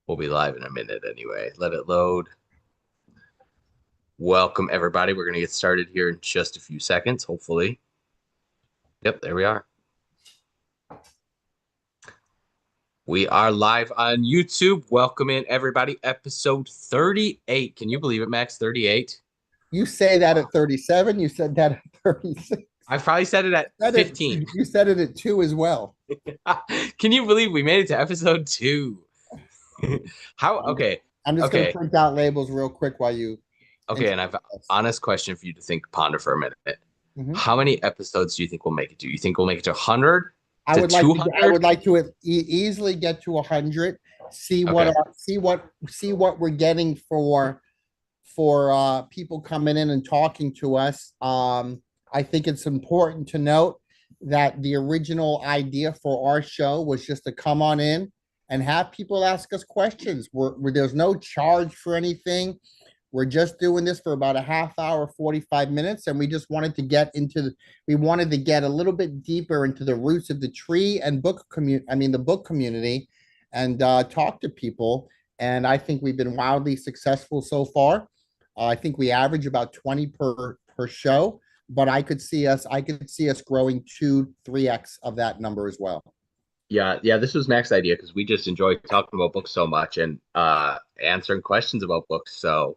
We'll be live in a minute anyway. Let it load. Welcome, everybody. We're going to get started here in just a few seconds, hopefully. Yep, there we are. We are live on YouTube. Welcome in, everybody. Episode 38. Can you believe it, Max? 38. You say that at 37. You said that at 36. I probably said it at 15. You said it at 2 as well. Can you believe we made it to episode 2? How? Okay. I'm just going to Okay. print out labels real quick while you. Okay. And I've an honest question for you to ponder for a minute. Mhm. How many episodes do you think we'll make it to? You think we'll make it to 100? I To would like to. 200? I would like to easily get to 100. See what. Okay. See what we're getting for people coming in and talking to us. I think it's important to note that the original idea for our show was just to come on in and have people ask us questions. There's no charge for anything. We're just doing this for about a half hour, 45 minutes, and we just wanted to we wanted to get a little bit deeper into the roots of the tree and the book community, and talk to people. And I think we've been wildly successful so far. I think we average about 20 per show, but I could see us growing 2-3x of that number as well. Yeah, this was Max's idea because we just enjoy talking about books so much and answering questions about books. So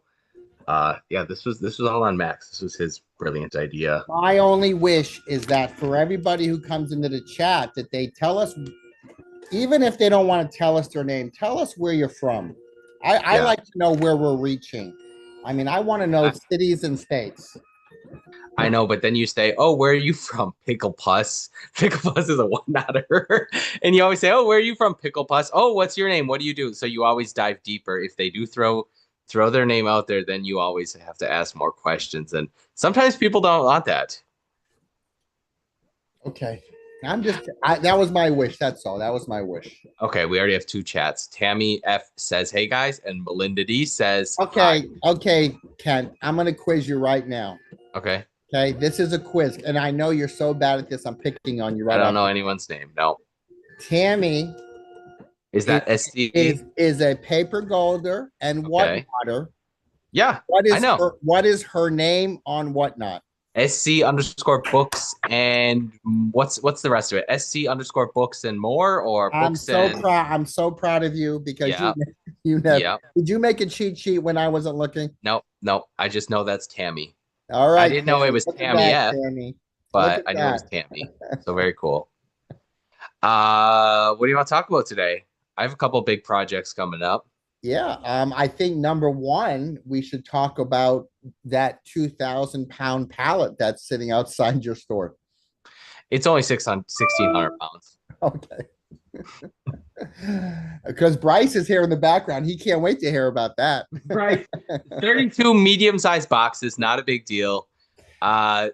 yeah, this was all on Max. This was his brilliant idea. My only wish is that for everybody who comes into the chat, that they tell us, even if they don't want to tell us their name, tell us where you're from. I Yeah. like to know where we're reaching. I mean, I want to know cities and states. I know, but then you say, "Oh, where are you from?" Pickle Puss. Pickle Puss is a one-outer, and you always say, "Oh, where are you from?" Pickle Puss. Oh, what's your name? What do you do? So you always dive deeper. If they do throw their name out there, then you always have to ask more questions, and sometimes people don't want that. Okay. That was my wish. That's all. That was my wish. Okay, we already have two chats. Tammy F says, "Hey guys," and Melinda D says, "Hi." Okay, Ken. I'm gonna quiz you right now. Okay. Okay, this is a quiz, and I know you're so bad at this. I'm picking on you I right don't off. know anyone's name. No. Tammy Is is that SC? is a paper golder and Okay. whatnotter. Yeah, I know. What is her name on whatnot? SC underscore books and what's the rest of it? SC underscore books and more or books and I'm so proud of you because yeah, you never yeah. did you make a cheat sheet when I wasn't looking? No. I just know that's Tammy. All I right, didn't know it Tammy. was Look at Tammy that, F, Tammy. Look but at I knew it was that. Tammy. So very cool. What do you want to talk about today? I have a couple big projects coming up. Yeah, I think number one, we should talk about that 2,000 pound pallet that's sitting outside your store. It's only 600, 1,600 pounds. Okay. Because Bryce is here in the background. He can't wait to hear about that. Right. 32 medium-sized boxes, not a big deal. Uh,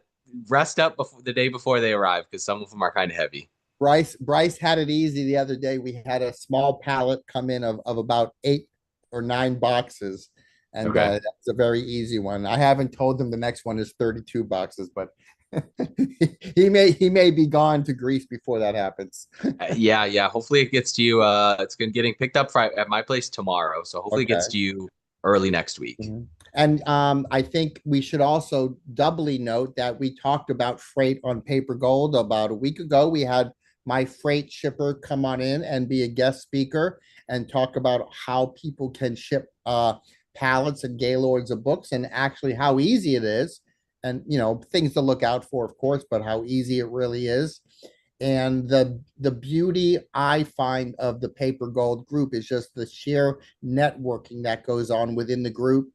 Rest up before the day before they arrive because some of them are kind of heavy. Bryce had it easy the other day. We had a small pallet come in of about 8 or 9 boxes. And Okay. that's a very easy one. I haven't told him the next one is 32 boxes, but he may be gone to Greece before that happens. Yeah. Hopefully it gets to you. It's gonna getting picked up at my place tomorrow, so hopefully it Okay. gets to you early next week. Mhm. And I think we should also doubly note that we talked about freight on Paper Gold about a week ago. We had my freight shipper come on in and be a guest speaker and talk about how people can ship pallets and gaylords of books and actually how easy it is. And things to look out for, of course, but how easy it really is. And the beauty I find of the Paper Gold group is just the sheer networking that goes on within the group.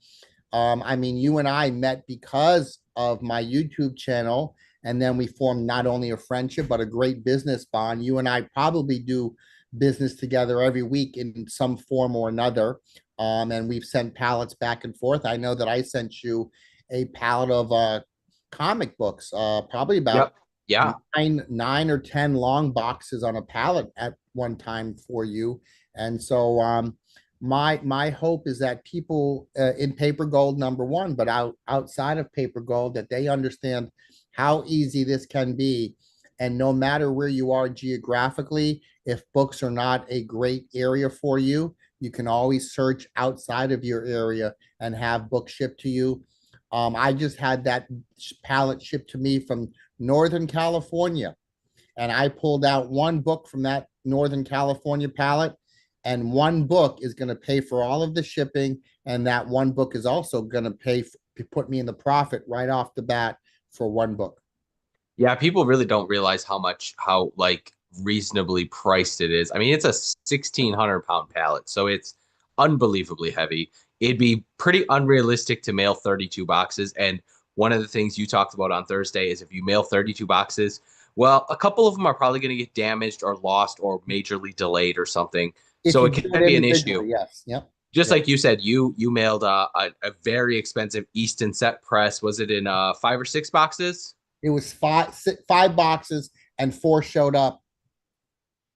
I mean, you and I met because of my YouTube channel, and then we formed not only a friendship but a great business bond. You and I probably do business together every week in some form or another. And we've sent pallets back and forth. I know that I sent you a pallet of comic books, probably about Yep. Yeah. nine or 10 long boxes on a pallet at one time for you. And so my hope is that people in Paper Gold, number one, but outside of Paper Gold, that they understand how easy this can be. And no matter where you are geographically, if books are not a great area for you, You can always search outside of your area and have books shipped to you. I just had that pallet shipped to me from Northern California, and I pulled out one book from that Northern California pallet, and one book is going to pay for all of the shipping, and that one book is also going to put me in the profit right off the bat for one book. Yeah, people really don't realize how like reasonably priced it is. I mean, it's a 1,600 pound pallet, so it's unbelievably heavy. It'd be pretty unrealistic to mail 32 boxes. And one of the things you talked about on Thursday is if you mail 32 boxes, well, a couple of them are probably going to get damaged or lost or majorly delayed or something. If So you it do can it be an issue. individually, yes, yep. Just Yep. like you said, you mailed a very expensive Easton set press. Was it in 5 or 6 boxes? It was five boxes, and four showed up,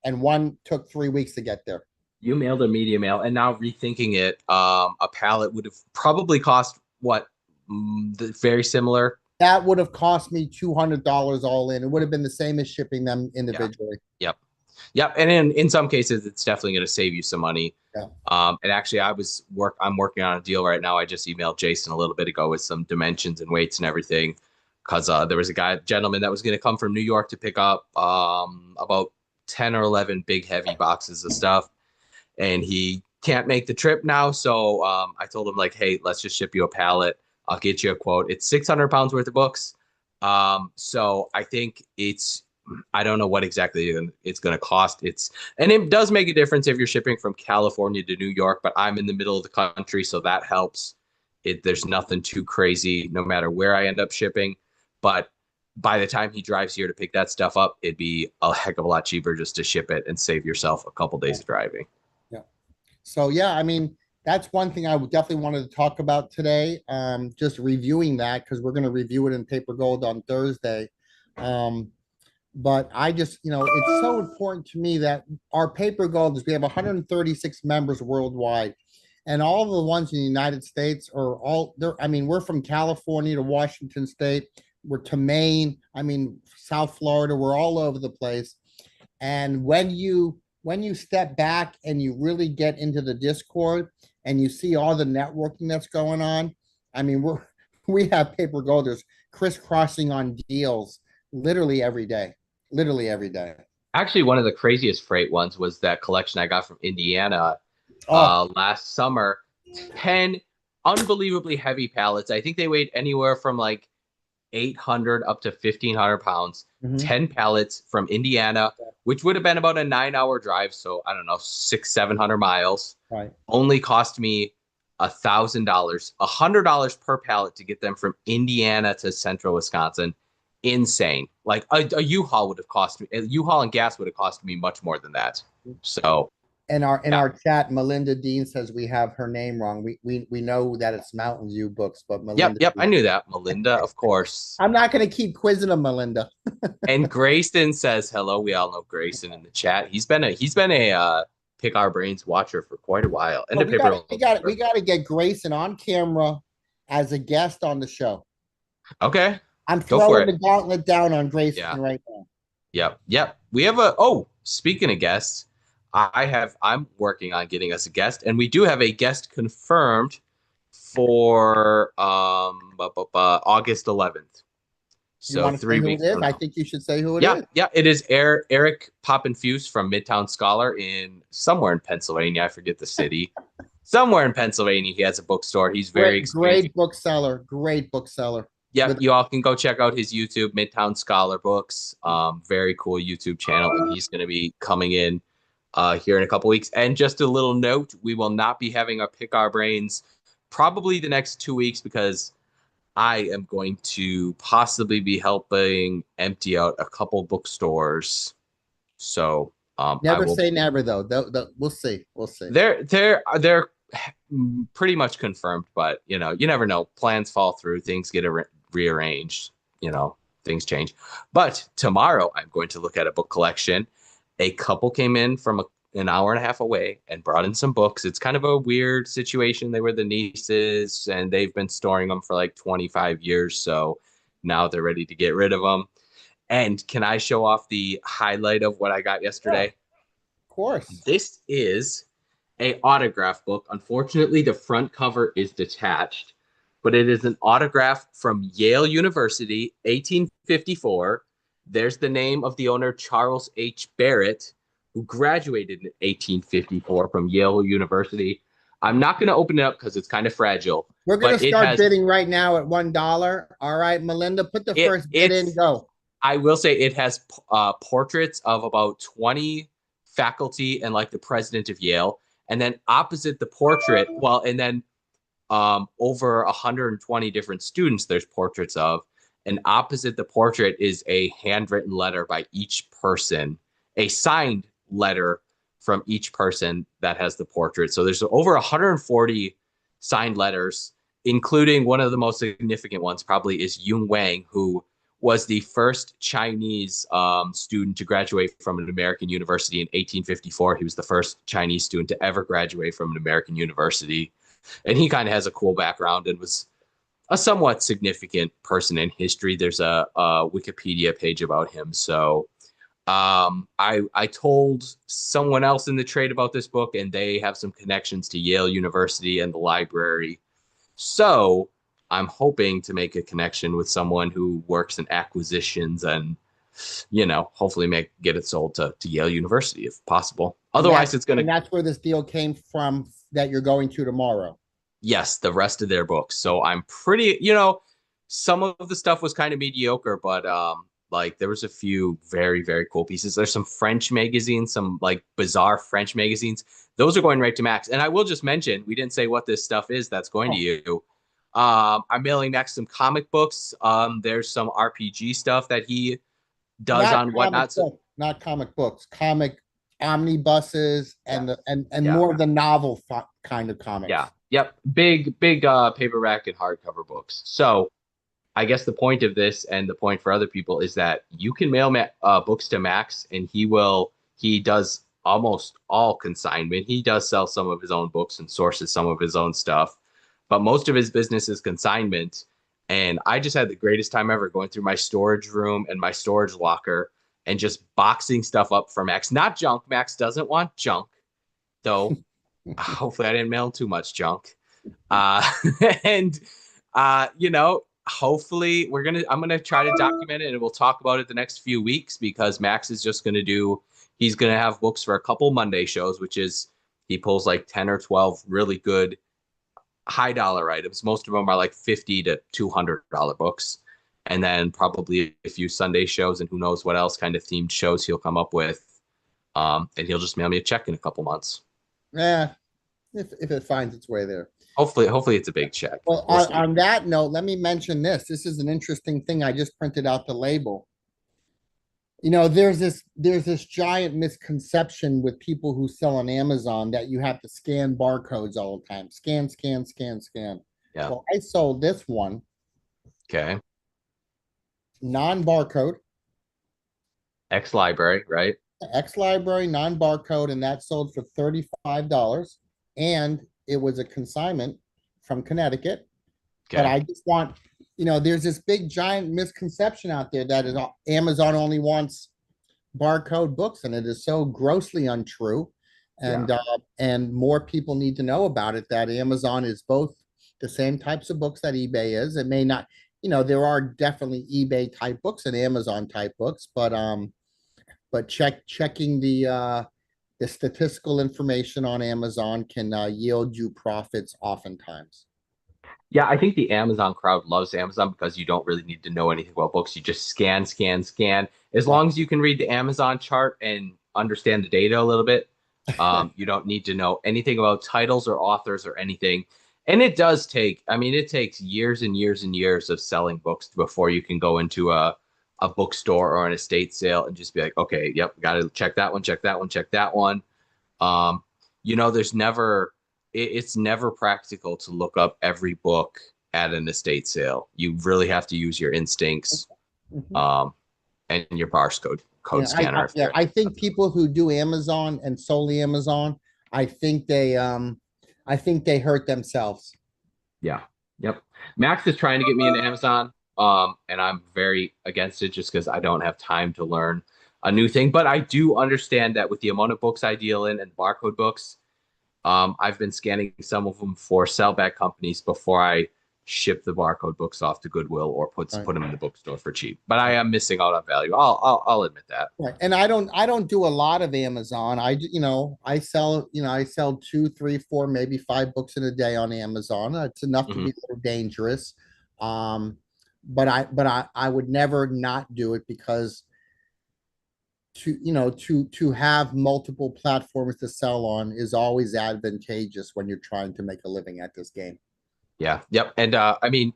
and one took 3 weeks to get there. You mailed a media mail, and now rethinking it, a pallet would have probably cost what? Very similar. That would have cost me $200 all in. It would have been the same as shipping them Yeah. individually. Yep. Yep. And in some cases, it's definitely going to save you some money. Yeah. And actually, I'm working on a deal right now. I just emailed Jason a little bit ago with some dimensions and weights and everything, because there was a gentleman that was going to come from New York to pick up about 10 or 11 big heavy boxes of stuff, and he can't make the trip now. So I told him, like, hey, let's just ship you a pallet. I'll get you a quote. It's 600 pounds worth of books. So I think I don't know what exactly it's going to cost. And it does make a difference if you're shipping from California to New York, but I'm in the middle of the country, so that helps. There's nothing too crazy no matter where I end up shipping. But by the time he drives here to pick that stuff up, it'd be a heck of a lot cheaper just to ship it and save yourself a couple days of driving. Yeah. So yeah, I mean, that's one thing I would definitely wanted to talk about today. Just reviewing that because we're going to review it in Paper Gold on Thursday. Um, but I just, it's so important to me that our Paper Gold is we have 136 members worldwide, and all the ones in the United States are all there. I mean, we're from California to Washington State, we're to Maine. I mean, South Florida. We're all over the place. And when you step back and you really get into the Discord and you see all the networking that's going on, I mean, we have paper golders crisscrossing on deals literally every day, literally every day. Actually, one of the craziest freight ones was that collection I got from Indiana Oh, last summer. 10 unbelievably heavy pallets. I think they weighed anywhere from like 800 up to 1,500 pounds. mhm. 10 pallets from Indiana, which would have been about a 9 hour drive. So I don't know, 700 miles. Right. Only cost me $1,000, $100 per pallet to get them from Indiana to central Wisconsin. Insane. Like a U-Haul would have cost me, a U-Haul and gas would have cost me much more than that. So In our in yeah. our chat, Melinda Dean says we have her name wrong. We know that it's Mountain View Books, but Yep, Melinda. yep, I knew that. Melinda, of course. I'm not going to keep quizzing them, Melinda. And Grayson says hello. We all know Grayson in the chat. He's been a Pick Our Brains watcher for quite a while. And But a paper. we got to get Grayson on camera as a guest on the show. Okay. I'm Go for throwing it. the gauntlet down on Grayson Yeah. right now. Yep. Yep. We have speaking of guests, I'm working on getting us a guest, and we do have a guest confirmed for August 11th. You So want to say 3 who it weeks is? from I now. think you should say who it Yeah, is. yeah, it is Eric Poppenfuse from Midtown Scholar in somewhere in Pennsylvania. I forget the city. Somewhere in Pennsylvania, he has a bookstore. He's very experienced. Great bookseller. Great bookseller. Yeah, With- you all can go check out his YouTube, Midtown Scholar Books. Very cool YouTube channel, and he's going to be coming in here in a couple weeks. And just a little note, we will not be having a Pick Our Brains probably the next 2 weeks because I am going to possibly be helping empty out a couple bookstores. So Never say never, though. We'll see. We'll see. they're pretty much confirmed, but you never know. Plans fall through, things get rearranged, things change. But tomorrow I'm going to look at a book collection. A couple came in from an hour and a half away and brought in some books. It's kind of a weird situation. They were the nieces and they've been storing them for like 25 years. So now they're ready to get rid of them. And can I show off the highlight of what I got yesterday? Of course. This is a autograph book. Unfortunately, the front cover is detached, but it is an autograph from Yale University, 1854. There's the name of the owner, Charles H. Barrett, who graduated in 1854 from Yale University. I'm not going to open it up because it's kind of fragile, We're gonna but it start has bidding right now at $1. All right, Melinda, put the it. first bid in. It's Go. I will say it has portraits of about 20 faculty and like the president of Yale. And then opposite the portrait, well, and then over 120 different students there's portraits of. And opposite the portrait is a handwritten letter by each person, a signed letter from each person that has the portrait. So there's over 140 signed letters, including one of the most significant ones probably is Yung Wang, who was the first Chinese student to graduate from an American university in 1854. He was the first Chinese student to ever graduate from an American university. And he kind of has a cool background and was a somewhat significant person in history. There's a Wikipedia page about him. So I told someone else in the trade about this book, and they have some connections to Yale University and the library. So I'm hoping to make a connection with someone who works in acquisitions and, hopefully get it sold to Yale University if possible. Otherwise, it's going And to, that's where this deal came from that you're going to tomorrow. yes, the rest of their books. So I'm pretty, some of the stuff was kind of mediocre, but like there was a few very, very cool pieces. There's some French magazines, some like bizarre French magazines. Those are going right to Max. And I will just mention, we didn't say what this stuff is that's going to you. I'm mailing Max some comic books. There's some RPG stuff that he does Not on comic Whatnot. So books, not comic books, comic omnibuses and yeah, and yeah, more of the novel kind of comics. yeah, yep. Big paperback and hardcover books. So I guess the point of this and the point for other people is that you can mail books to Max, and he does almost all consignment. He does sell some of his own books and sources some of his own stuff, but most of his business is consignment. And I just had the greatest time ever going through my storage room and my storage locker and just boxing stuff up for Max. Not junk. Max doesn't want junk, though. Hopefully, I didn't mail too much junk. Uh, and hopefully I'm gonna try to document it, and we'll talk about it the next few weeks because Max is just he's gonna have books for a couple Monday shows, which is he pulls like 10 or 12 really good high dollar items. Most of them are like $50 to $200 books, and then probably a few Sunday shows and who knows what else kind of themed shows he'll come up with. And he'll just mail me a check in a couple months. Yeah, if it finds its way there. Hopefully it's a big check. Well, on that note, let me mention this. This is an interesting thing. I just printed out the label. There's this giant misconception with people who sell on Amazon that you have to scan barcodes all the time. Scan, scan, scan, scan. Yeah. Well, I sold this one Okay. non-barcode, Ex-library, right? ex-library, non-barcode, and that sold for $35. And it was a consignment from Connecticut. But Okay. I just want, there's this big giant misconception out there that Amazon only wants barcode books, and it is so grossly untrue. And more people need to know about it, that Amazon is both the same types of books that eBay is. It may not, there are definitely eBay type books and Amazon type books, but checking the statistical information on Amazon can yield you profits oftentimes. Yeah, I think the Amazon crowd loves Amazon because you don't really need to know anything about books. You just scan, scan, scan. As long as you can read the Amazon chart and understand the data a little bit, you don't need to know anything about titles or authors or anything. And it does take, it takes years and years and years of selling books before you can go into a bookstore or an estate sale and just be like, okay, yep, got to check that one, check that one, check that one. There's never it's never practical to look up every book at an estate sale. You really have to use your instincts, and your barcode scanner. I think people who do Amazon and solely Amazon, I think they hurt themselves. Yeah. Yep. Max is trying to get me into Amazon, and I'm very against it just because I don't have time to learn a new thing. But I do understand that with the amount of books I deal in and barcode books, I've been scanning some of them for sell back companies before I ship the barcode books off to Goodwill or Right. put them in the bookstore for cheap. But I am missing out on value. I'll admit that. Right. And I don't do a lot of Amazon. I sell two, three, four, maybe five books in a day on Amazon. It's enough to be Hmm. a little dangerous. Um, but I would never not do it because to have multiple platforms to sell on is always advantageous when you're trying to make a living at this game. Yeah. Yep. And I mean,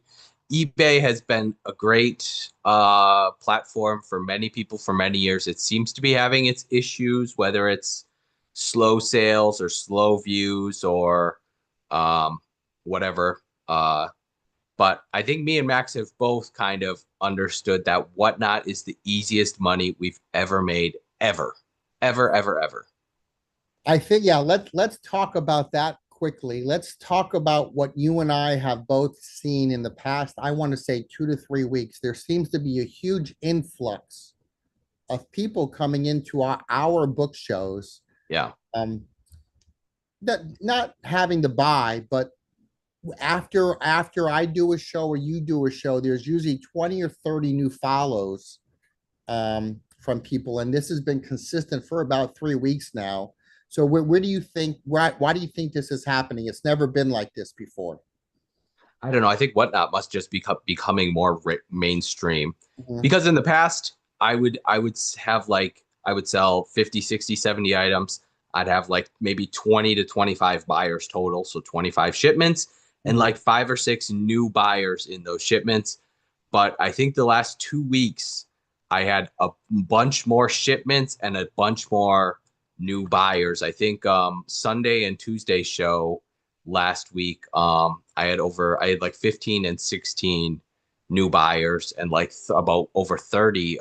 eBay has been a great platform for many people for many years. It seems to be having its issues, whether it's slow sales or slow views or um, whatever. But I think me and Max have both kind of understood that Whatnot is the easiest money we've ever made, ever, ever, ever, ever. I think, yeah, let's talk about that quickly. Let's talk about what you and I have both seen in the past. I want to say 2 to 3 weeks. There seems to be a huge influx of people coming into our book shows. Yeah. Um, that not having to buy, but after I do a show or you do a show, there's usually 20 or 30 new follows from people, and this has been consistent for about 3 weeks now. So where do you think why do you think this is happening? It's never been like this before. I don't know. I think Whatnot must just becoming more mainstream Mhm. because in the past I would have like I would sell 50, 60, 70 items. I'd have like maybe 20 to 25 buyers total, so 25 shipments and Mhm. like five or six new buyers in those shipments. But I think the last 2 weeks I had a bunch more shipments and a bunch more new buyers. I think Sunday and Tuesday show last week. I had like 15 and 16 new buyers and like about over 30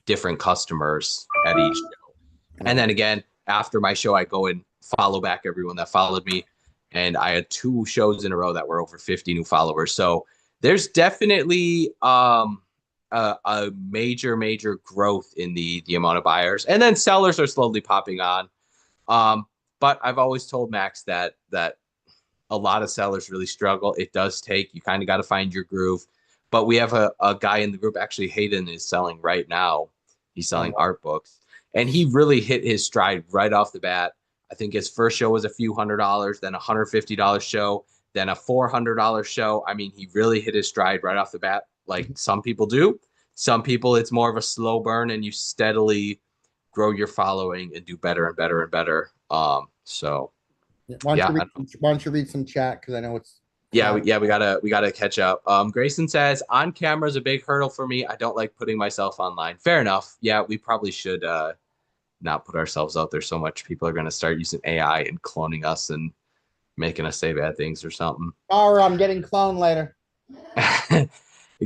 different customers at each show. And Right. then again, after my show, I go and follow back everyone that followed me. And I had 2 shows in a row that were over 50 new followers. So there's definitely a major, major growth in the amount of buyers. And then sellers are slowly popping on. Um, but I've always told Max that a lot of sellers really struggle. It does take, you kind of got to find your groove. But we have a guy in the group, actually, Hayden is selling right now. He's selling Uh-huh. art books. And he really hit his stride right off the bat. I think his first show was a few $100, then $150 show, then a $400 show. I mean, he really hit his stride right off the bat, like some people do. Some people, it's more of a slow burn and you steadily grow your following and do better and better and better. So Yeah. yeah, Why don't you read some chat because I know it's yeah, crowded. we gotta catch up. Grayson says on camera is a big hurdle for me. I don't like putting myself online. Fair enough. Yeah, we probably should not put ourselves out there so much. People are gonna start using AI and cloning us and making us say bad things or something. Or I'm getting cloned later.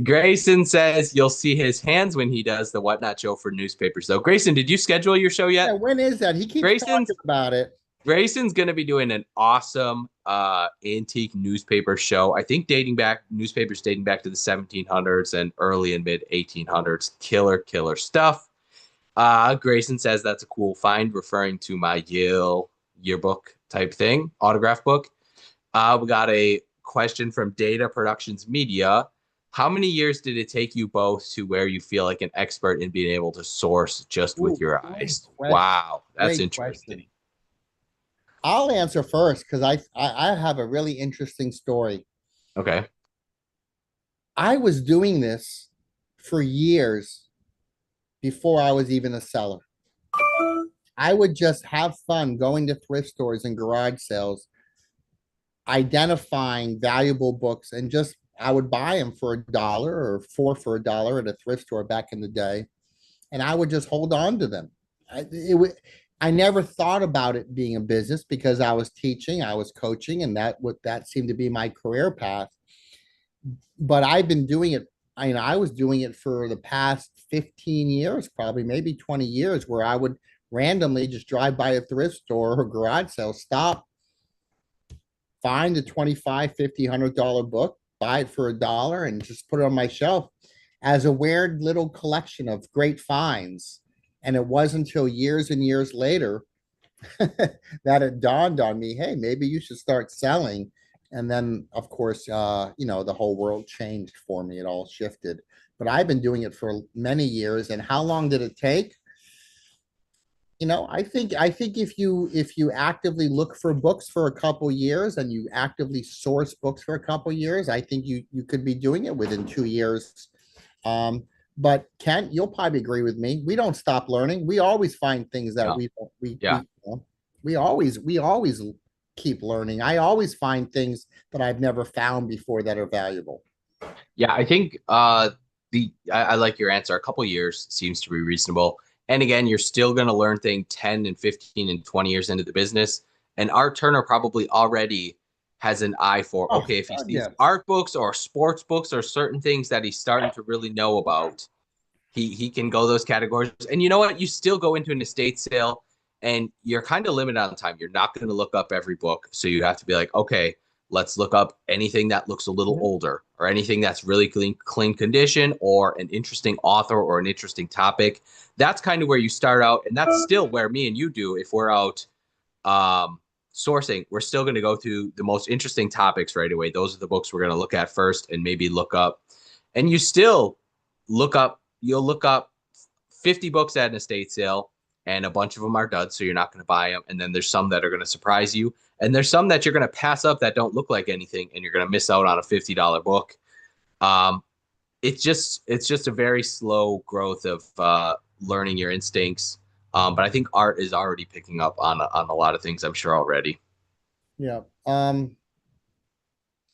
Grayson says you'll see his hands when he does the Whatnot show for newspapers. Though, Grayson, did you schedule your show Yeah, yet? when is that? He keeps Grayson's talking about it. Grayson's going to be doing an awesome antique newspaper show. I think newspapers dating back to the 1700s and early and mid 1800s. Killer, killer stuff. Grayson says that's a cool find, referring to my Yale yearbook type thing, autograph book. We got a question from Data Productions Media. How many years did it take you both to where you feel like an expert in being able to source just with Ooh, your great eyes? question. Wow, that's Great interesting. question. I'll answer first because I have a really interesting story. Okay. I was doing this for years before I was even a seller. I would just have fun going to thrift stores and garage sales, identifying valuable books, and just I would buy them for $1 or four for $1 at a thrift store back in the day, and I would just hold on to them. I never thought about it being a business because I was teaching, I was coaching, and that seemed to be my career path. But I've been doing it. I was doing it for the past 15 years, probably maybe 20 years, where I would randomly just drive by a thrift store or garage sale, stop, find a 25, 50, $100 book, buy it for $1, and just put it on my shelf as a weird little collection of great finds. And it wasn't until years and years later that it dawned on me, hey, maybe you should start selling. And then, of course, the whole world changed for me. It all shifted. But I've been doing it for many years. And how long did it take? I think if you actively look for books for a couple years and you actively source books for a couple years, I think you could be doing it within 2 years. Um, but Kent, you'll probably agree with me. We don't stop learning. We always find things that Yeah. we don't- we Yeah. you know, we always keep learning. I always find things that I've never found before that are valuable. Yeah, I think I like your answer. A couple years seems to be reasonable. And again, you're still going to learn things 10 and 15 and 20 years into the business. And Art Turner probably already has an eye for, Oh, okay, if he God, sees yeah. art books or sports books or certain things that he's starting to really know about, he can go those categories. And you know what? You still go into an estate sale and you're kind of limited on time. You're not going to look up every book. So you have to be like, okay, let's look up anything that looks a little Mhm. older or anything that's really clean condition or an interesting author or an interesting topic. That's kind of where you start out. And that's still where me and you do if we're out um, sourcing. We're still going to go through the most interesting topics right away. Those are the books we're going to look at first and maybe look up. And you still you'll look up 50 books at an estate sale and a bunch of them are duds, so you're not going to buy them. And then there's some that are going to surprise you. And there's some that you're going to pass up that don't look like anything and you're going to miss out on a $50 book. Um, it's just a very slow growth of learning your instincts. But I think art is already picking up on a lot of things, I'm sure already. Yeah.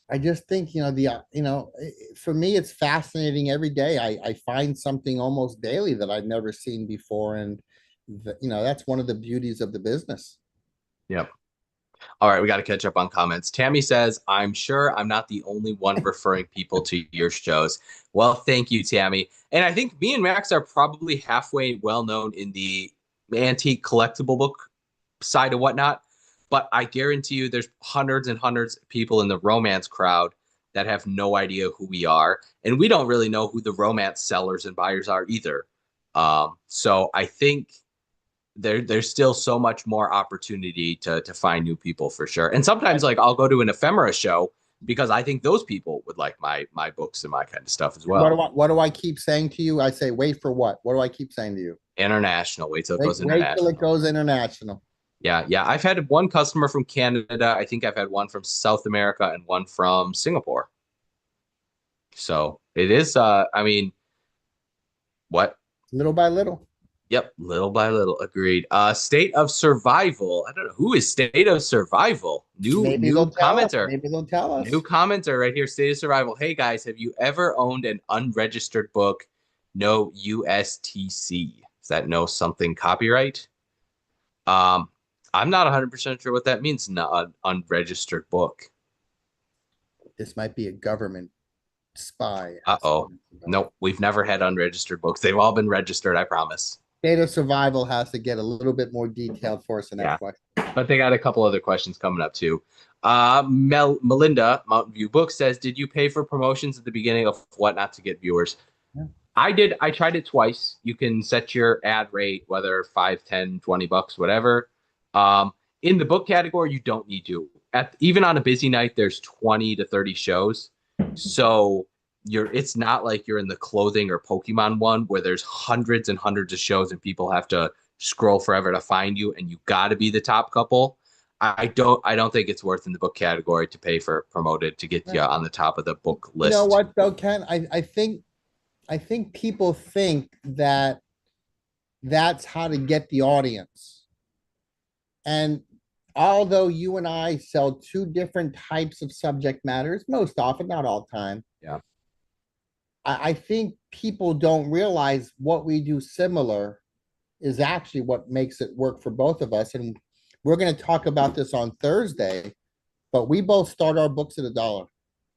I just think, for me, it's fascinating every day. I find something almost daily that I've never seen before. And, that's one of the beauties of the business. Yep. All right, we got to catch up on comments. Tammy says, I'm sure I'm not the only one referring people to your shows. Well, thank you, Tammy. And I think me and Max are probably halfway well known in the antique collectible book side of whatnot. But I guarantee you there's hundreds and hundreds of people in the romance crowd that have no idea who we are. And we don't really know who the romance sellers and buyers are either. So I think there's still so much more opportunity to find new people for sure. And sometimes like I'll go to an ephemera show because I think those people would like my books and my kind of stuff as What do well. I, what do I keep saying to you? I say, wait for what? What do I keep saying to you? International. Wait till it Wait, goes wait till it international. goes international. Yeah, yeah. I've had one customer from Canada. I think I've had one from South America and one from Singapore. So it is I mean, what? Little by little. Yep, little by little. Agreed. State of Survival. I don't know who is State of Survival. New Maybe new they'll tell us. commenter. Maybe they'll tell New us. commenter right here. State of Survival. Hey guys, have you ever owned an unregistered book? No USTC. Does that know something copyright? Um, I'm not 100% sure what that means. Not an unregistered book. This might be a government spy. Uh-oh. Nope, we've never had unregistered books. They've all been registered, I promise. Data survival has to get a little bit more detailed for us in that Yeah. question. But they got a couple other questions coming up too. Melinda, Mountain View Book says, did you pay for promotions at the beginning of Whatnot to get viewers? Yeah. I did. I tried it twice. You can set your ad rate, whether 5, 10, $20, whatever. In the book category, you don't need to. Even on a busy night, there's 20 to 30 shows. So it's not like you're in the clothing or Pokemon one where there's hundreds and hundreds of shows and people have to scroll forever to find you and you got to be the top couple. I don't think it's worth in the book category to pay for promoted to get you on the top of the book You know list. what though, Ken? I think people think that that's how to get the audience. And although you and I sell two different types of subject matters, most often, not all time, Yeah. I think people don't realize what we do similar is actually what makes it work for both of us. And we're going to talk about this on Thursday, but we both start our books at $1,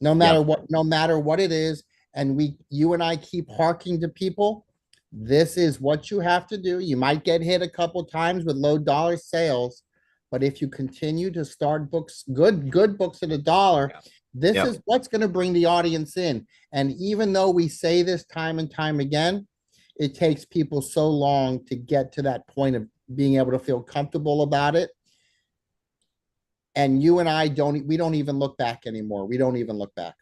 Yep. no matter what it is. And you and I keep harking to people. This is what you have to do. You might get hit a couple times with low dollar sales, but if you continue to start books, good books at $1, Yeah. this Yep. is what's going to bring the audience in. And even though we say this time and time again, it takes people so long to get to that point of being able to feel comfortable about it. And you and I we don't even look back anymore. We don't even look back.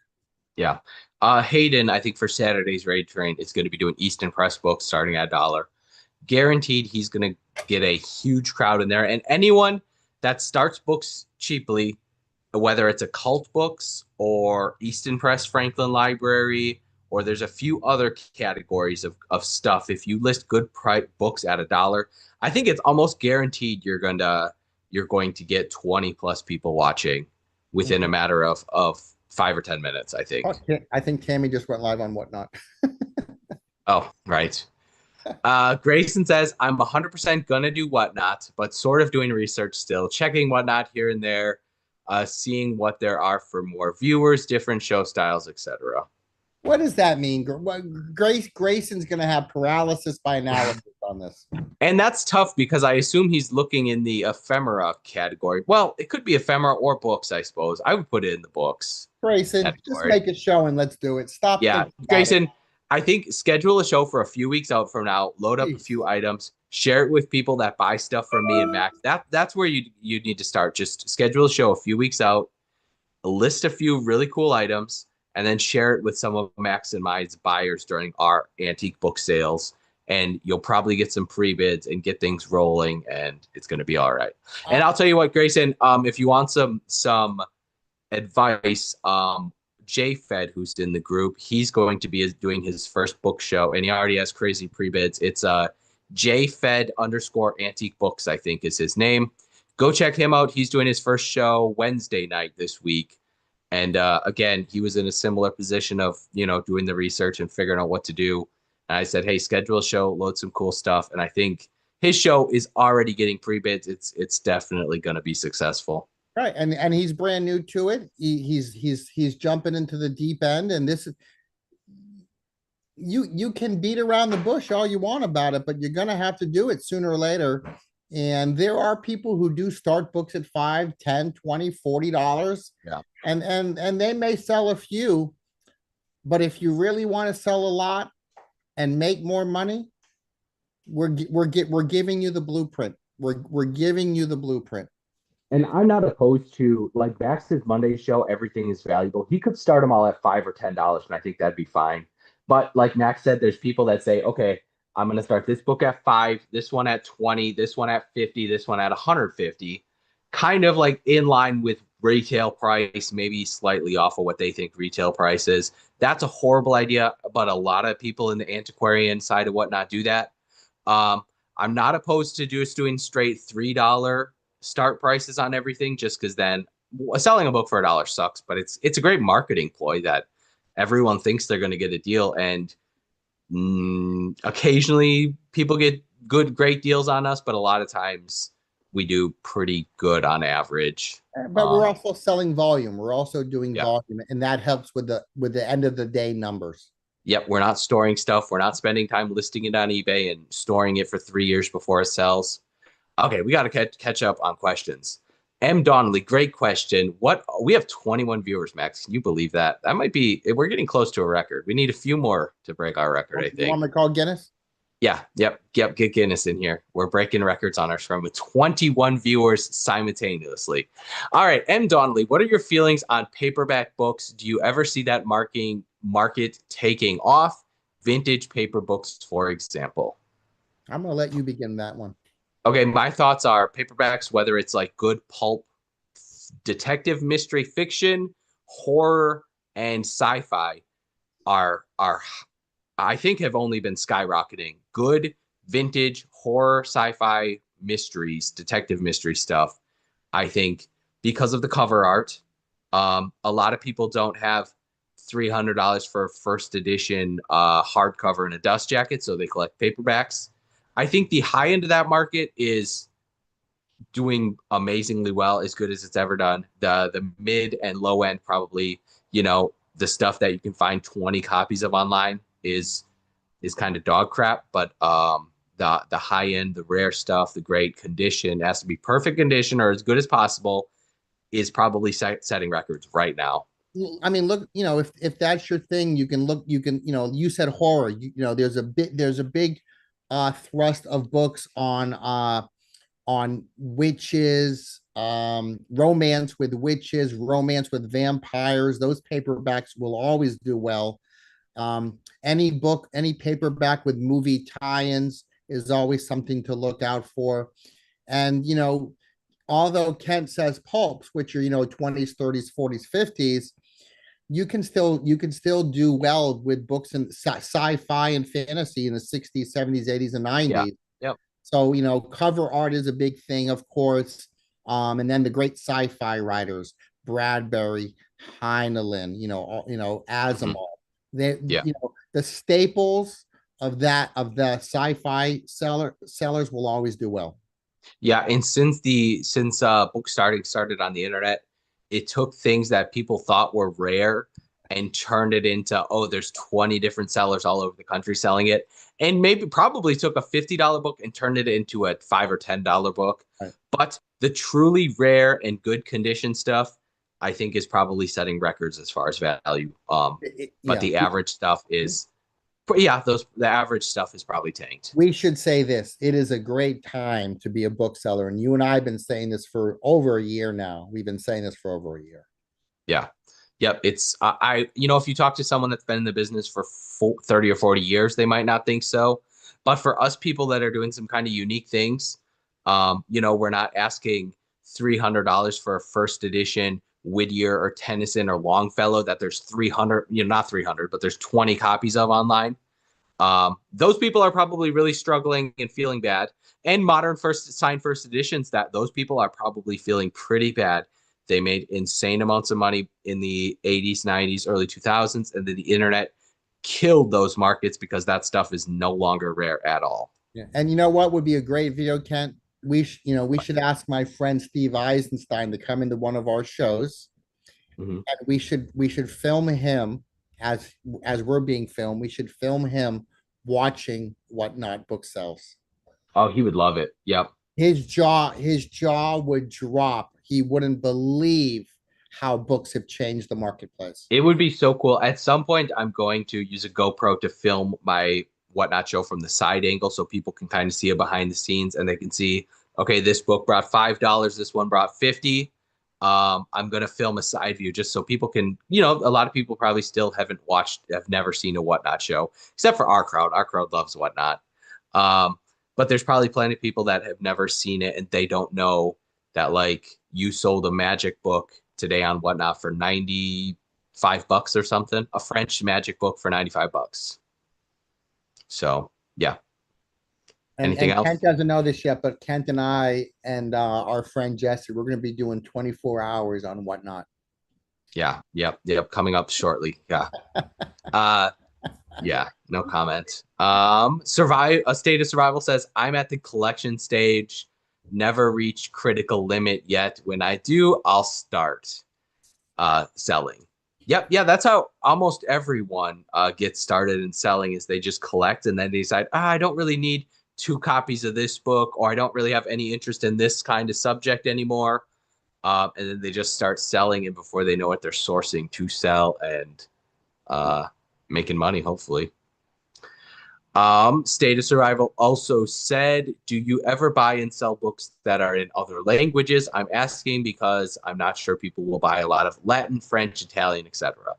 Yeah. Hayden, I think for Saturday's raid train, is going to be doing Easton Press books starting at $1. Guaranteed he's going to get a huge crowd in there. And anyone that starts books cheaply, whether it's occult books or Easton Press Franklin Library, or there's a few other categories of stuff. If you list good books at $1, I think it's almost guaranteed you're going to get 20 plus people watching within a matter of 5 or 10 minutes, I think. I think Tammy just went live on Whatnot. Oh, right. Grayson says, I'm 100% gonna do Whatnot, but sort of doing research still, checking Whatnot here and there, seeing what there are for more viewers, different show styles, etc. What does that mean? Grayson's going to have paralysis by analysis on this. And that's tough because I assume he's looking in the ephemera category. Well, it could be ephemera or books, I suppose. I would put it in the books. Grayson, category. Just make a show and let's do it. Stop. Yeah, Grayson, I think schedule a show for a few weeks out from now, load up a few items, share it with people that buy stuff from me and Max. That's where you need to start. Just schedule a show a few weeks out, list a few really cool items, and then share it with some of Max and my buyers during our antique book sales. And you'll probably get some pre-bids and get things rolling, and it's going to be all right. And I'll tell you what, Grayson, if you want some advice, Jay Fed, who's in the group, he's going to be doing his first book show, and he already has crazy pre-bids. It's JFed_antique books, I think is his name. Go check him out. He's doing his first show Wednesday night this week. And again, he was in a similar position of, doing the research and figuring out what to do. And I said, hey, schedule a show, load some cool stuff. And I think his show is already getting pre-bids. It's definitely going to be successful. Right. And he's brand new to it. He's jumping into the deep end. And this is, you can beat around the bush all you want about it, but you're going to have to do it sooner or later. And there are people who do start books at $5, $10, $20, $40. Yeah. And they may sell a few, but if you really want to sell a lot and make more money, we're giving you the blueprint. We're giving you the blueprint. And I'm not opposed to, like Max's Monday show, everything is valuable. He could start them all at $5 or $10, and I think that'd be fine. But like Max said, there's people that say, okay, I'm going to start this book at $5, this one at $20, this one at $50, this one at $150, kind of like in line with retail price, maybe slightly off of what they think retail price is. That's a horrible idea, but a lot of people in the antiquarian side of Whatnot do that. I'm not opposed to just doing straight $3 start prices on everything, just because then selling a book for $1 sucks, but it's a great marketing ploy that everyone thinks they're going to get a deal, and occasionally people get great deals on us, but a lot of times we do pretty good on average. But we're also selling volume. We're also doing volume, and that helps with the end of the day numbers. Yep, we're not storing stuff. We're not spending time listing it on eBay and storing it for 3 years before it sells. Okay, we got to catch up on questions. M. Donnelly, great question. We have 21 viewers, Max. Can you believe that? That might be, we're getting close to a record. We need a few more to break our record, I think. You want me to call Guinness? Yeah, yep, get Guinness in here. We're breaking records on our stream with 21 viewers simultaneously. All right, M. Donnelly, what are your feelings on paperback books? Do you ever see that market taking off? Vintage paper books, for example. I'm going to let you begin that one. Okay, my thoughts are paperbacks, whether it's like good pulp, detective mystery fiction, horror, and sci-fi are I think have only been skyrocketing. Good vintage horror, sci-fi mysteries, detective mystery stuff. I think because of the cover art, a lot of people don't have $300 for a first edition hardcover and a dust jacket, so they collect paperbacks. I think the high end of that market is doing amazingly well, as good as it's ever done. The mid and low end, probably, the stuff that you can find 20 copies of online is kind of dog crap. But the high end, the rare stuff, the great condition, has to be perfect condition or as good as possible, is probably setting records right now. I mean, look, if that's your thing, you said horror, there's a big thrust of books on on witches, romance with witches, romance with vampires. Those paperbacks will always do well. Any book, any paperback with movie tie-ins is always something to look out for. And although Kent says pulps, which are 20s, 30s, 40s, 50s, you can still do well with books in sci-fi and fantasy in the 60s, 70s, 80s, and Yeah. 90s. Yep. So, cover art is a big thing, of course. And then the great sci-fi writers, Bradbury, Heinlein, Mhm. Asimov. They, Yeah. the staples of the sci-fi sellers will always do well. Yeah, and since book started on the internet, it took things that people thought were rare and turned it into, oh, there's 20 different sellers all over the country selling it. And maybe probably took a $50 book and turned it into a $5 or $10 book. Right. But the truly rare and good condition stuff, I think, is probably setting records as far as value. But Yeah. the average stuff is, yeah, the average stuff is probably tanked. We should say this. It is a great time to be a bookseller. And you and I have been saying this for over a year now. We've been saying this for over a year. Yeah. Yep. It's, if you talk to someone that's been in the business for 30 or 40 years, they might not think so. But for us people that are doing some kind of unique things, we're not asking $300 for a first edition Whittier or Tennyson or Longfellow that there's 300, not 300, but there's 20 copies of online. Those people are probably really struggling and feeling bad. And modern first editions, that those people are probably feeling pretty bad. They made insane amounts of money in the 80s, 90s, early 2000s, and then the internet killed those markets because that stuff is no longer rare at all. Yeah. And you know what would be a great video, Kent? We should ask my friend Steve Eisenstein to come into one of our shows, Mhm. and we should film him as we're being filmed. We should film him watching Whatnot book sales. Oh, he would love it. Yep. His jaw would drop. He wouldn't believe how books have changed the marketplace. It would be so cool. At some point, I'm going to use a GoPro to film my Whatnot show from the side angle so people can kind of see it behind the scenes and they can see, okay, this book brought $5, this one brought 50. I'm gonna film a side view just so people can, a lot of people probably still have never seen a Whatnot show, except for our crowd. Our crowd loves Whatnot. But there's probably plenty of people that have never seen it and they don't know that, like, you sold a magic book today on Whatnot for $95 or something, a French magic book for $95. So yeah. And Anything and else? Kent doesn't know this yet, but Kent and I and our friend Jesse, we're going to be doing 24 hours on Whatnot. Yeah. Yep. Coming up shortly. Yeah. Uh, yeah. No comment. Survive. A State of Survival says, I'm at the collection stage. Never reached critical limit yet. When I do, I'll start selling. Yep. Yeah. That's how almost everyone gets started in selling, is they just collect and then they decide, I don't really need 2 copies of this book, or I don't really have any interest in this kind of subject anymore. And then they just start selling, and before they know it, they're sourcing to sell and uh, making money, hopefully. State of Survival also said, do you ever buy and sell books that are in other languages? I'm asking because I'm not sure people will buy a lot of Latin, French, Italian, etc.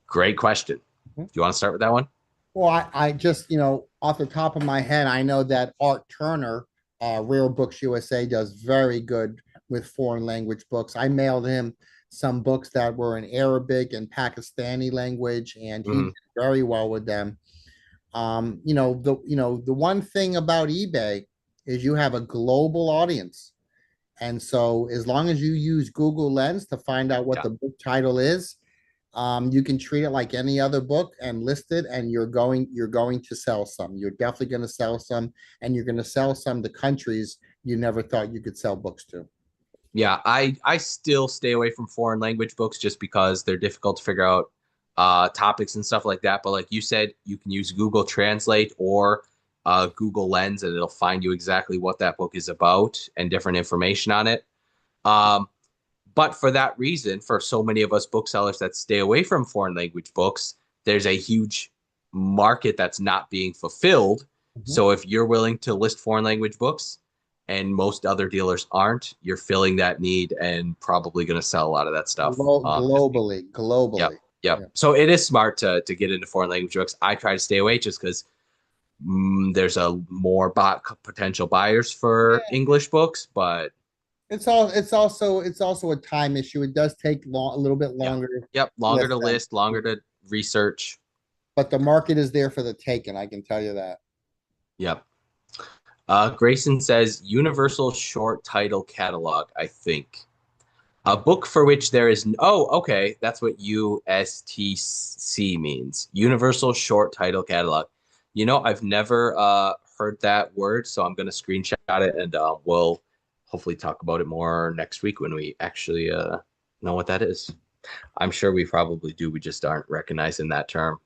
Great question. Do you want to start with that one? Well, I just, off the top of my head, I know that Art Turner, Rare Books USA, does very good with foreign language books. I mailed him some books that were in Arabic and Pakistani language, and he Mhm. did very well with them. The one thing about eBay is you have a global audience. And so as long as you use Google Lens to find out what Yeah. the book title is, you can treat it like any other book and list it, and you're going to sell some. You're definitely going to sell some, and you're going to sell some to countries you never thought you could sell books to. Yeah, I still stay away from foreign language books just because they're difficult to figure out topics and stuff like that. But like you said, you can use Google Translate or Google Lens, and it'll find you exactly what that book is about and different information on it. Um, but for that reason, for so many of us booksellers that stay away from foreign language books, there's a huge market that's not being fulfilled. Mhm. So if you're willing to list foreign language books and most other dealers aren't, you're filling that need and probably going to sell a lot of that stuff. Globally, Yep. globally. Yep. Yeah. So it is smart to get into foreign language books. I try to stay away just because there's a more potential buyers for English books, but it's also a time issue. It does take a little bit longer. Yep. Longer to List them. list, longer to research. But the market is there for the taking. I can tell you that. Yep. Grayson says Universal Short Title Catalog, I think. A book for which there is okay, that's what USTC means. Universal Short Title Catalog. You know, I've never heard that word, so I'm going to screenshot it, and we'll hopefully talk about it more next week when we actually know what that is. I'm sure we probably do. We just aren't recognizing that term.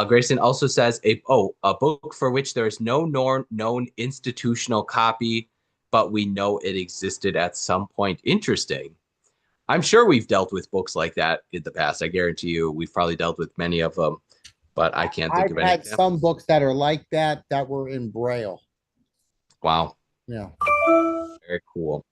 Grayson also says a book for which there is no known institutional copy, but we know it existed at some point. Interesting. I'm sure we've dealt with books like that in the past. I guarantee you we've probably dealt with many of them, but I can't think of any. I've had some books that are like that were in Braille. Wow. Yeah. Very cool.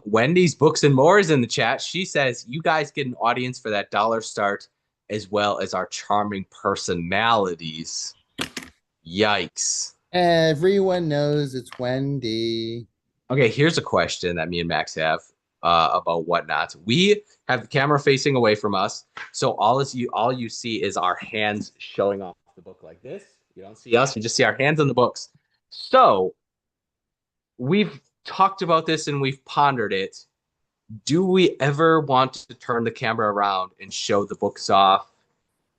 Wendy's Books and More is in the chat. She says, you guys get an audience for that dollar start as well as our charming personalities. Yikes. Everyone knows it's Wendy. Okay, here's a question that me and Max have about Whatnot. We have the camera facing away from us, so all you see is our hands showing off the book like this. You don't see us, you just see our hands on the books. So we've talked about this and we've pondered it. Do we ever want to turn the camera around and show the books off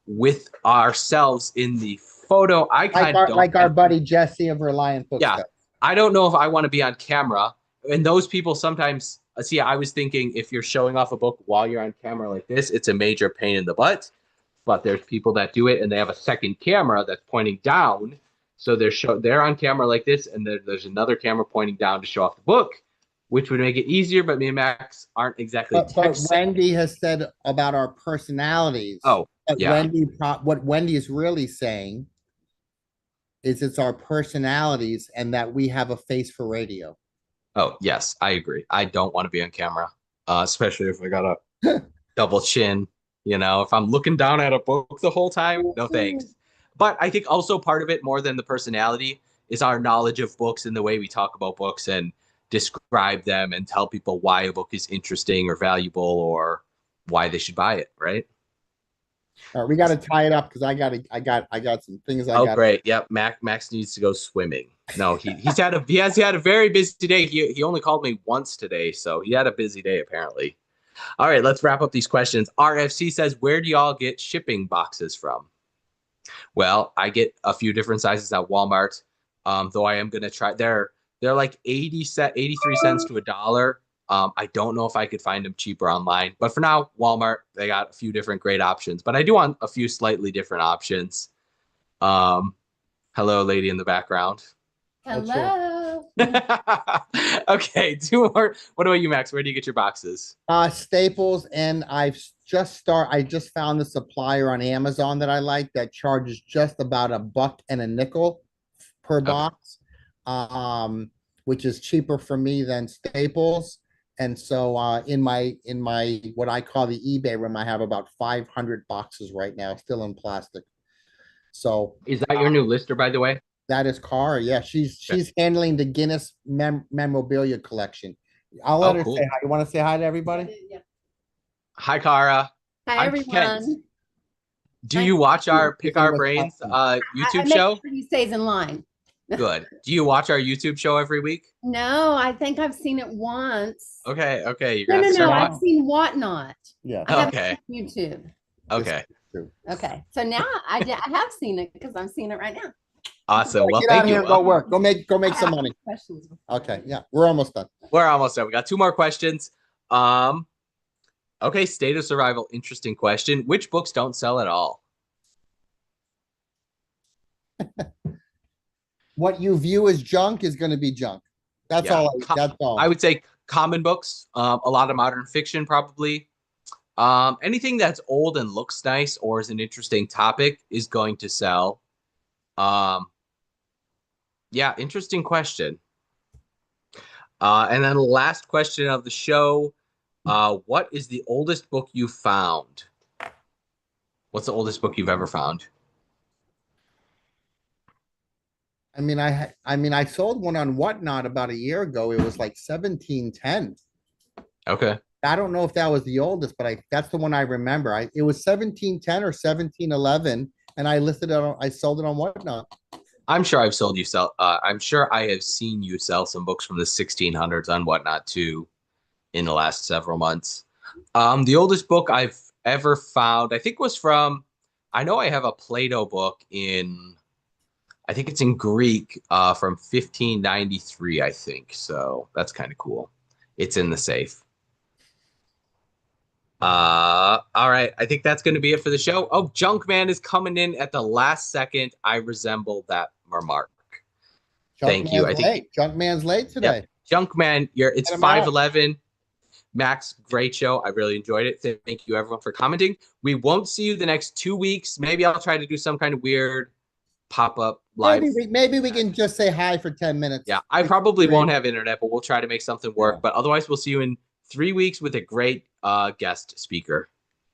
with ourselves in the photo? I kind of don't like our buddy Jesse of Reliant Books. Yeah, I don't know if I want to be on camera. And those people sometimes see. I was thinking if you're showing off a book while you're on camera like this, it's a major pain in the butt. But there's people that do it and they have a second camera that's pointing down, so they're on camera like this, and there's another camera pointing down to show off the book, which would make it easier. But me and Max aren't exactly. But Wendy has said about our personalities. Oh, yeah. What Wendy is really saying is it's our personalities and that we have a face for radio. Oh, yes, I agree. I don't want to be on camera, especially if I got a double chin. You know, if I'm looking down at a book the whole time, no thanks. But I think also part of it, more than the personality, is our knowledge of books and the way we talk about books and describe them and tell people why a book is interesting or valuable or why they should buy it, right? All right, we got to tie it up because I got some things. Great. Yep. Max needs to go swimming. No, he has had a very busy day. He only called me once today, so he had a busy day apparently. All right, let's wrap up these questions. RFC says, where do y'all get shipping boxes from? Well, I get a few different sizes at Walmart. Though I am gonna try. They're like 83 cents to $1. I don't know if I could find them cheaper online, but for now, Walmart, they got a few different great options, but I do want a few slightly different options. Hello, lady in the background. Hello. Okay, two more. What about you, Max? Where do you get your boxes? Staples, and I just found the supplier on Amazon that I like that charges just about $1.05 per box, which is cheaper for me than Staples. And so in my what I call the eBay room, I have about 500 boxes right now, still in plastic. So is that your new lister, by the way? That is Cara. Yeah, she's handling the Guinness memorabilia collection. I'll let her say hi. You want to say hi to everybody? Yeah. Hi, Cara. Hi, everyone. Do you watch our Pick Our Brains YouTube show? Sure he stays in line. Good. Do you watch our YouTube show every week? No, I think I've seen it once. Okay. No. I've seen Whatnot. Yeah. Okay. YouTube. Okay. Okay. So now I have seen it because I'm seeing it right now. Awesome. Well, get out here and go work. Go make some money. Questions. Okay. Yeah, we're almost done. We got two more questions. Okay. State of Survival. Interesting question. Which books don't sell at all? What you view as junk is going to be junk. That's all. That's all. I would say common books. A lot of modern fiction, probably. Anything that's old and looks nice or is an interesting topic is going to sell. Yeah, interesting question. And then last question of the show. What is the oldest book you found? What's the oldest book you've ever found? I sold one on Whatnot about a year ago. It was like 1710. Okay. I don't know if that was the oldest, but that's the one I remember. It was 1710 or 1711, and I sold it on Whatnot. I'm sure I'm sure I have seen you sell some books from the 1600s on Whatnot too in the last several months. The oldest book I've ever found, I think, was from. I know I have a Plato book in. I think it's in Greek, from 1593. I think so. That's kind of cool. It's in the safe. All right. I think that's going to be it for the show. Oh, Junkman is coming in at the last second. I resemble that remark. Thank you. I think Junkman's late today. Yep. Junkman, it's 5:11. Max, great show. I really enjoyed it. Thank you everyone for commenting. We won't see you the next 2 weeks. Maybe I'll try to do some kind of weird pop-up live. Maybe we can just say hi for 10 minutes. Yeah, I probably won't have internet, but we'll try to make something work. But otherwise, we'll see you in 3 weeks with a great guest speaker.